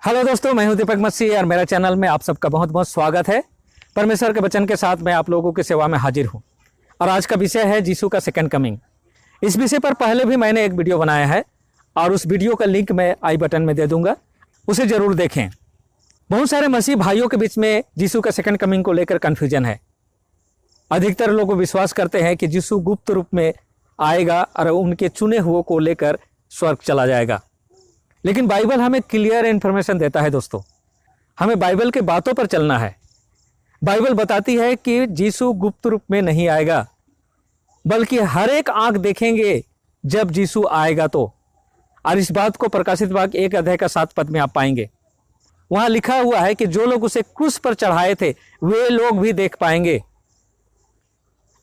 Hello दोस्तों, मैं हूं दीपक मसीह और मेरा चैनल में आप सबका बहुत बहुत स्वागत है। परमेश्वर के वचन के साथ मैं आप लोगों की सेवा में हाजिर हूं और आज का विषय है यीशु का सेकंड कमिंग। इस विषय पर पहले भी मैंने एक वीडियो बनाया है और उस वीडियो का लिंक मैं आई बटन में दे दूंगा, उसे जरूर देखें। बहुत सारे मसीह भाइयों के बीच में यीशु का सेकंड कमिंग को लेकर कन्फ्यूजन है। अधिकतर लोग विश्वास करते हैं कि यीशु गुप्त रूप में आएगा और उनके चुने हुओं को लेकर स्वर्ग चला जाएगा, लेकिन बाइबल हमें क्लियर इन्फॉर्मेशन देता है। दोस्तों, हमें बाइबल के बातों पर चलना है। बाइबल बताती है कि यीशु गुप्त रूप में नहीं आएगा, बल्कि हर एक आंख देखेंगे जब यीशु आएगा तो। और इस बात को प्रकाशित वाक्य 1 अध्याय का 7 पद में आप पाएंगे। वहां लिखा हुआ है कि जो लोग उसे क्रूस पर चढ़ाए थे वे लोग भी देख पाएंगे।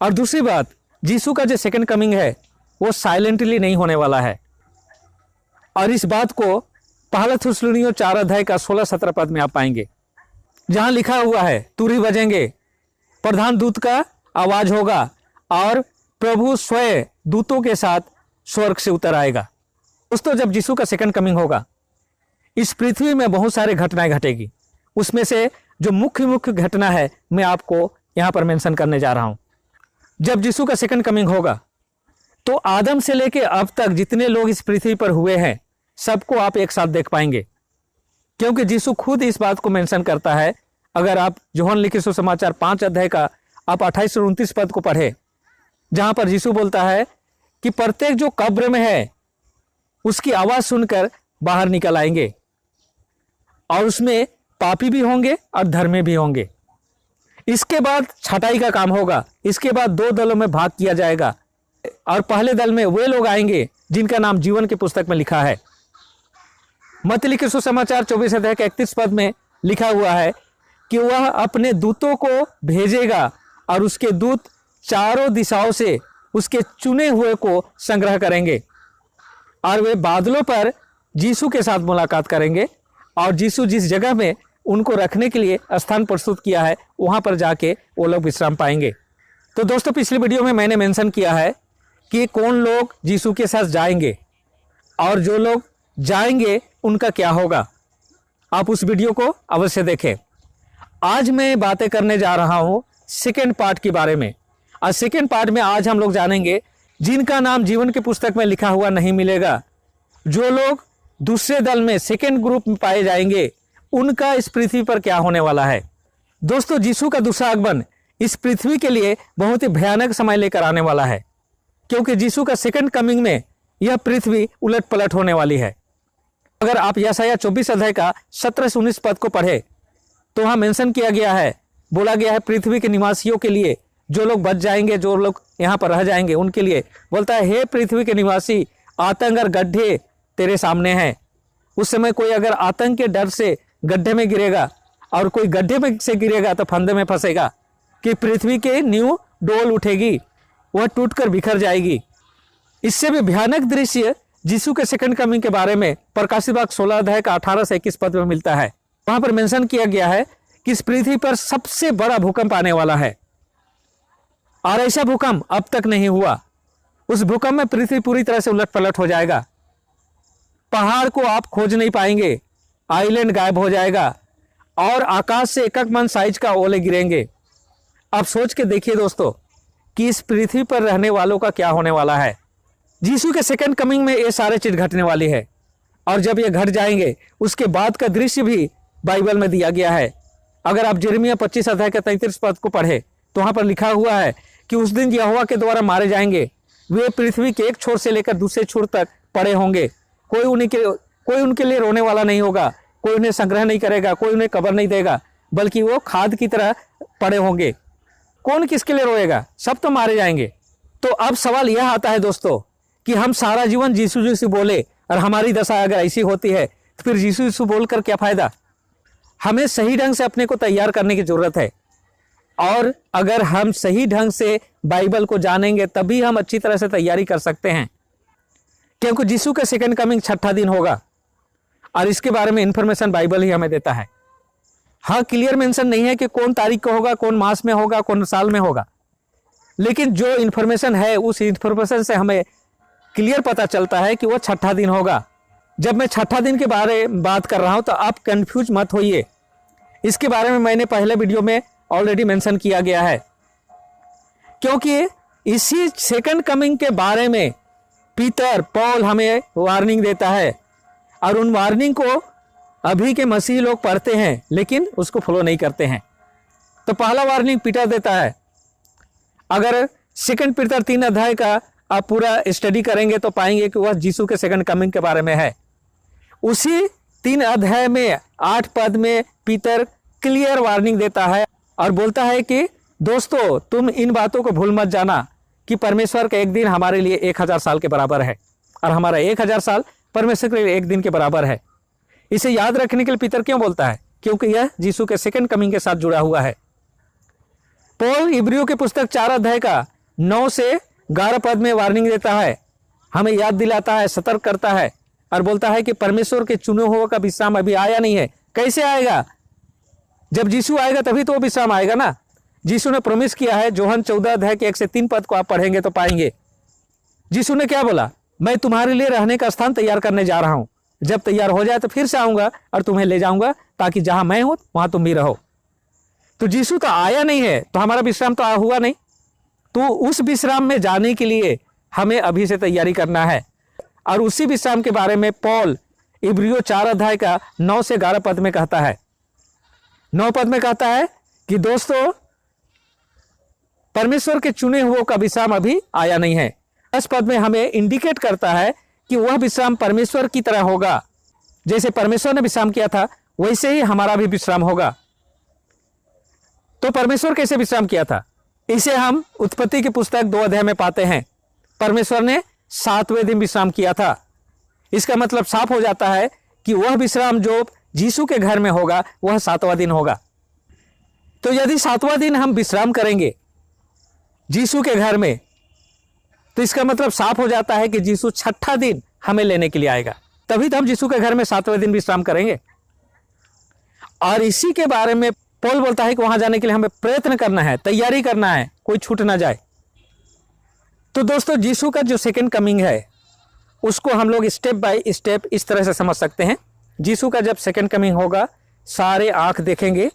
और दूसरी बात, यीशु का जो सेकंड कमिंग है वो साइलेंटली नहीं होने वाला है। और इस बात को पहला थिस्सलुनीकियों 4 अध्याय का 16-17 पद में आप पाएंगे, जहां लिखा हुआ है तुरही बजेंगे, प्रधान दूत का आवाज होगा और प्रभु स्वयं दूतों के साथ स्वर्ग से उतर आएगा। दोस्तों, जब यीशु का सेकंड कमिंग होगा, इस पृथ्वी में बहुत सारे घटनाएं घटेगी। उसमें से जो मुख्य घटना है मैं आपको यहां पर मेंशन करने जा रहा हूं। जब यीशु का सेकंड कमिंग होगा तो आदम से लेके अब तक जितने लोग इस पृथ्वी पर हुए हैं सबको आप एक साथ देख पाएंगे, क्योंकि यीशु खुद इस बात को मेंशन करता है। अगर आप यूहन्ना लिखित सुसमाचार 5 अध्याय का आप 28 और 29 पद को पढ़े, जहां पर यीशु बोलता है कि प्रत्येक जो कब्र में है उसकी आवाज सुनकर बाहर निकल आएंगे और उसमें पापी भी होंगे और धर्मी भी होंगे। इसके बाद छटाई का काम होगा। इसके बाद 2 दलों में भाग किया जाएगा और पहले दल में वे लोग आएंगे जिनका नाम जीवन की पुस्तक में लिखा है। मत्ती लिखित सुसमाचार 24 अध्याय के 31 पद में लिखा हुआ है कि वह अपने दूतों को भेजेगा और उसके दूत चारों दिशाओं से उसके चुने हुए को संग्रह करेंगे और वे बादलों पर यीशु के साथ मुलाकात करेंगे और यीशु जिस जगह में उनको रखने के लिए स्थान प्रस्तुत किया है वहां पर जाके वो लोग विश्राम पाएंगे। तो दोस्तों, पिछली वीडियो में मैंने मेंशन किया है कि कौन लोग यीशु के साथ जाएंगे और जो लोग जाएंगे उनका क्या होगा। आप उस वीडियो को अवश्य देखें। आज मैं बातें करने जा रहा हूं सेकेंड पार्ट के बारे में। और सेकेंड पार्ट में आज हम लोग जानेंगे जिनका नाम जीवन की पुस्तक में लिखा हुआ नहीं मिलेगा, जो लोग दूसरे दल में सेकेंड ग्रुप में पाए जाएंगे, उनका इस पृथ्वी पर क्या होने वाला है। दोस्तों, यीशु का दूसरा आगमन इस पृथ्वी के लिए बहुत ही भयानक समय लेकर आने वाला है, क्योंकि यीशु का सेकंड कमिंग में यह पृथ्वी उलट पलट होने वाली है। अगर आप यशायाह 24 अध्याय का 17 से 19 पद को पढ़े तो वहां मेंशन किया गया है, बोला गया है पृथ्वी के निवासियों के लिए, जो लोग बच जाएंगे, जो लोग यहाँ पर रह जाएंगे, उनके लिए बोलता है, हे पृथ्वी के निवासी, आतंक और गड्ढे तेरे सामने हैं। उस समय कोई अगर आतंक के डर से गड्ढे में गिरेगा और कोई गड्ढे में से गिरेगा तो फंदे में फंसेगा कि पृथ्वी के नींव डोल उठेगी, वह टूटकर बिखर जाएगी। इससे भी भयानक दृश्य यीशु के सेकंड कमिंग के बारे में प्रकाशित वाक्य 16 अध्याय का 18 से 21 पद में मिलता है। वहां पर मेंशन किया गया है कि इस पृथ्वी पर सबसे बड़ा भूकंप आने वाला है और ऐसा भूकंप अब तक नहीं हुआ। उस भूकंप में पृथ्वी पूरी तरह से उलट पलट हो जाएगा। पहाड़ को आप खोज नहीं पाएंगे, आइलैंड गायब हो जाएगा और आकाश से एक मन साइज का ओले गिरेंगे। आप सोच के देखिए दोस्तों कि इस पृथ्वी पर रहने वालों का क्या होने वाला है। यीशु के सेकंड कमिंग में ये सारे चीज घटने वाली है और जब ये घट जाएंगे उसके बाद का दृश्य भी बाइबल में दिया गया है। अगर आप यिर्मयाह 25 अध्याय के 33 पद को पढ़े तो वहां पर लिखा हुआ है कि उस दिन यहोवा के द्वारा मारे जाएंगे, वे पृथ्वी के एक छोर से लेकर दूसरे छोर तक पड़े होंगे। कोई उनके लिए रोने वाला नहीं होगा, कोई उन्हें संग्रह नहीं करेगा, कोई उन्हें कब्र नहीं देगा, बल्कि वो खाद की तरह पड़े होंगे। कौन किसके लिए रोएगा? सब तो मारे जाएंगे। तो अब सवाल यह आता है दोस्तों कि हम सारा जीवन यीशु यीशु बोले और हमारी दशा अगर ऐसी होती है तो फिर यीशु यीशु बोलकर क्या फायदा। हमें सही ढंग से अपने को तैयार करने की जरूरत है और अगर हम सही ढंग से बाइबल को जानेंगे तभी हम अच्छी तरह से तैयारी कर सकते हैं, क्योंकि यीशु का सेकंड कमिंग 6ठा दिन होगा और इसके बारे में इंफॉर्मेशन बाइबल ही हमें देता है। हाँ, क्लियर मेंशन नहीं है कि कौन तारीख को होगा, कौन मास में होगा, कौन साल में होगा, लेकिन जो इंफॉर्मेशन है उस इंफॉर्मेशन से हमें क्लियर पता चलता है कि वो 6ठा दिन होगा जब मैं छठा दिन के बारे में बात कर रहा हूं तो आप कंफ्यूज मत होइए। इसके बारे में मैंने पहले वीडियो में ऑलरेडी मेंशन किया गया है, क्योंकि इसी सेकंड कमिंग के बारे में पीटर पॉल हमें वार्निंग देता है, और उन वार्निंग को अभी के मसीही लोग पढ़ते हैं लेकिन उसको फॉलो नहीं करते हैं। तो पहला वार्निंग पीटर देता है, अगर सेकंड पीटर 3 अध्याय का आप पूरा स्टडी करेंगे तो पाएंगे कि वह यीशु के सेकंड कमिंग के बारे में है। उसी 3 अध्याय में 8 पद में पीटर क्लियर वार्निंग देता है और बोलता है कि दोस्तों, तुम इन बातों को भूल मत जाना कि परमेश्वर का एक दिन हमारे लिए 1000 साल के बराबर है, और हमारा 1000 साल परमेश्वर के लिए एक दिन के बराबर है। इसे याद रखने के लिए पीटर क्यों बोलता है? क्योंकि यह यीशु के सेकंड कमिंग के साथ जुड़ा हुआ है। पॉल इब्रियों की पुस्तक 4 अध्याय का 9 से 11 पद में वार्निंग देता है, हमें याद दिलाता है, सतर्क करता है और बोलता है कि परमेश्वर के चुने हुए का विश्राम अभी आया नहीं है। कैसे आएगा? जब यीशु आएगा तभी तो वो विश्राम आएगा ना। यीशु ने प्रॉमिस किया है, यूहन्ना 14 अध्याय के 1 से 3 पद को आप पढ़ेंगे तो पाएंगे। यीशु ने क्या बोला? मैं तुम्हारे लिए रहने का स्थान तैयार करने जा रहा हूं, जब तैयार हो जाए तो फिर से आऊंगा और तुम्हें ले जाऊंगा, ताकि जहां मैं हूं वहां तुम भी रहो। तो यीशु तो आया नहीं है, तो हमारा विश्राम तो हुआ नहीं। तो उस विश्राम में जाने के लिए हमें अभी से तैयारी करना है, और उसी विश्राम के बारे में पॉल इब्रियो 4 अध्याय का 9 से 11 पद में कहता है। 9 पद में कहता है कि दोस्तों, परमेश्वर के चुने हुए का विश्राम अभी आया नहीं है। 10 पद में हमें इंडिकेट करता है कि वह विश्राम परमेश्वर की तरह होगा। जैसे परमेश्वर ने विश्राम किया था वैसे ही हमारा भी विश्राम होगा। तो परमेश्वर कैसे विश्राम किया था? इसे हम उत्पत्ति की पुस्तक 2 अध्याय में पाते हैं। परमेश्वर ने 7वें दिन विश्राम किया था। इसका मतलब साफ हो जाता है कि वह विश्राम जो यीशु के घर में होगा वह 7वां दिन होगा। तो यदि 7वां दिन हम विश्राम करेंगे यीशु के घर में, तो इसका मतलब साफ हो जाता है कि यीशु छठा दिन हमें लेने के लिए आएगा। तभी तो हम यीशु के घर में 7वें दिन विश्राम करेंगे। और इसी के बारे में पॉल बोलता है कि वहां जाने के लिए हमें प्रयत्न करना है, तैयारी करना है, कोई छूट ना जाए। तो दोस्तों, यीशु का जो सेकंड कमिंग है उसको हम लोग स्टेप बाय स्टेप इस तरह से समझ सकते हैं। यीशु का जब सेकंड कमिंग होगा, सारे आंख देखेंगे,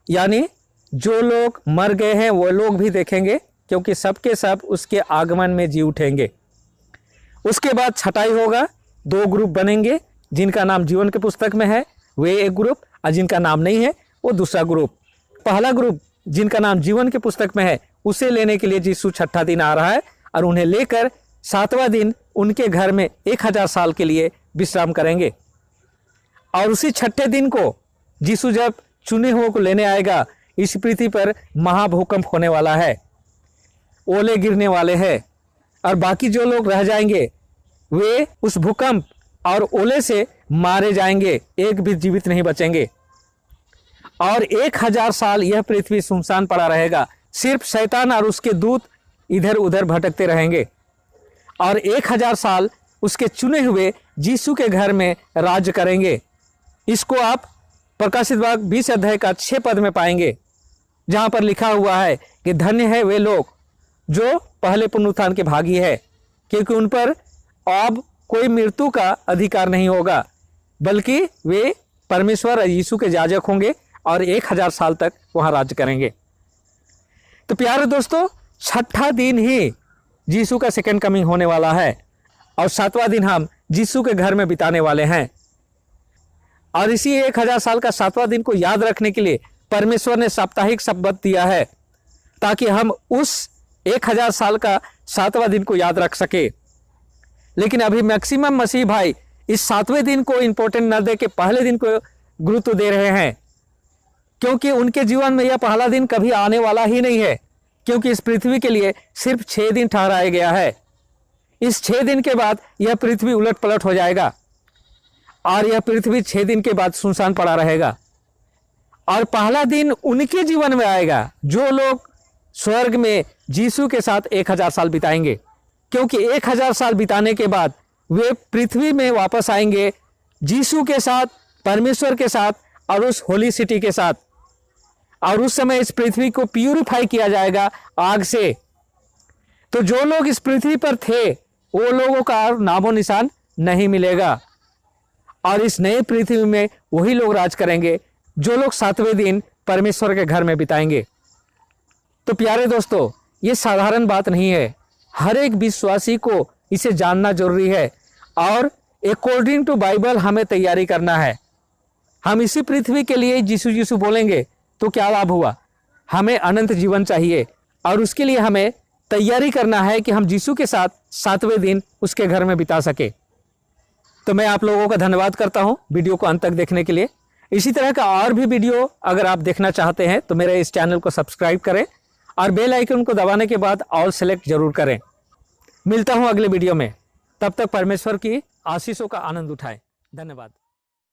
यानी जो लोग मर गए हैं वो लोग भी देखेंगे, क्योंकि सबके सब उसके आगमन में जी उठेंगे। उसके बाद छटाई होगा, 2 ग्रुप बनेंगे, जिनका नाम जीवन की पुस्तक में है वे एक ग्रुप, और जिनका नाम नहीं है वो दूसरा ग्रुप। पहला ग्रुप जिनका नाम जीवन की पुस्तक में है, उसे लेने के लिए यीशु छठा दिन आ रहा है, और उन्हें लेकर 7वां दिन उनके घर में 1000 साल के लिए विश्राम करेंगे। और उसी छठे दिन को यीशु जब चुने हुए को लेने आएगा, इस पृथ्वी पर महाभूकंप होने वाला है, ओले गिरने वाले हैं, और बाकी जो लोग रह जाएंगे वे उस भूकंप और ओले से मारे जाएंगे, एक भी जीवित नहीं बचेंगे। और 1000 साल यह पृथ्वी सुनसान पड़ा रहेगा, सिर्फ शैतान और उसके दूत इधर उधर भटकते रहेंगे। और 1000 साल उसके चुने हुए यीशु के घर में राज करेंगे। इसको आप प्रकाशित वाक्य 20 अध्याय का 6 पद में पाएंगे, जहां पर लिखा हुआ है कि धन्य है वे लोग जो पहले पुनरुत्थान के भागी है, क्योंकि उन पर अब कोई मृत्यु का अधिकार नहीं होगा, बल्कि वे परमेश्वर और यीशु के याजक होंगे और 1000 साल तक वहां राज्य करेंगे। तो प्यारे दोस्तों, छठा दिन ही यीशु का सेकंड कमिंग होने वाला है, और 7वां दिन हम यीशु के घर में बिताने वाले हैं। और इसी 1000 साल का 7वां दिन को याद रखने के लिए परमेश्वर ने साप्ताहिक शब्द दिया है, ताकि हम उस 1000 साल का 7वां दिन को याद रख सके। लेकिन अभी मैक्सिमम मसीह भाई इस 7वें दिन को इंपॉर्टेंट न दे के पहले दिन को गुरुत्व दे रहे हैं, क्योंकि उनके जीवन में यह पहला दिन कभी आने वाला ही नहीं है, क्योंकि इस पृथ्वी के लिए सिर्फ 6 दिन ठहराया गया है। इस 6 दिन के बाद यह पृथ्वी उलट पलट हो जाएगा, और यह पृथ्वी 6 दिन के बाद सुनसान पड़ा रहेगा। और पहला दिन उनके जीवन में आएगा जो लोग स्वर्ग में यीशु के साथ 1000 साल बिताएंगे, क्योंकि 1000 साल बिताने के बाद वे पृथ्वी में वापस आएंगे यीशु के साथ, परमेश्वर के साथ और उस होली सिटी के साथ। और उस समय इस पृथ्वी को प्यूरिफाई किया जाएगा आग से। तो जो लोग इस पृथ्वी पर थे वो लोगों का नामो निशान नहीं मिलेगा। और इस नए पृथ्वी में वही लोग राज करेंगे जो लोग 7वें दिन परमेश्वर के घर में बिताएंगे। तो प्यारे दोस्तों, ये साधारण बात नहीं है, हर एक विश्वासी को इसे जानना जरूरी है और अकॉर्डिंग टू बाइबल हमें तैयारी करना है। हम इसी पृथ्वी के लिए यीशु यीशु बोलेंगे तो क्या लाभ हुआ? हमें अनंत जीवन चाहिए और उसके लिए हमें तैयारी करना है कि हम यीशु के साथ 7वें दिन उसके घर में बिता सके। तो मैं आप लोगों का धन्यवाद करता हूं वीडियो को अंत तक देखने के लिए। इसी तरह का और भी वीडियो अगर आप देखना चाहते हैं तो मेरे इस चैनल को सब्सक्राइब करें और बेल आइकन को दबाने के बाद ऑल सेलेक्ट जरूर करें। मिलता हूं अगले वीडियो में, तब तक परमेश्वर की आशीषों का आनंद उठाएं। धन्यवाद।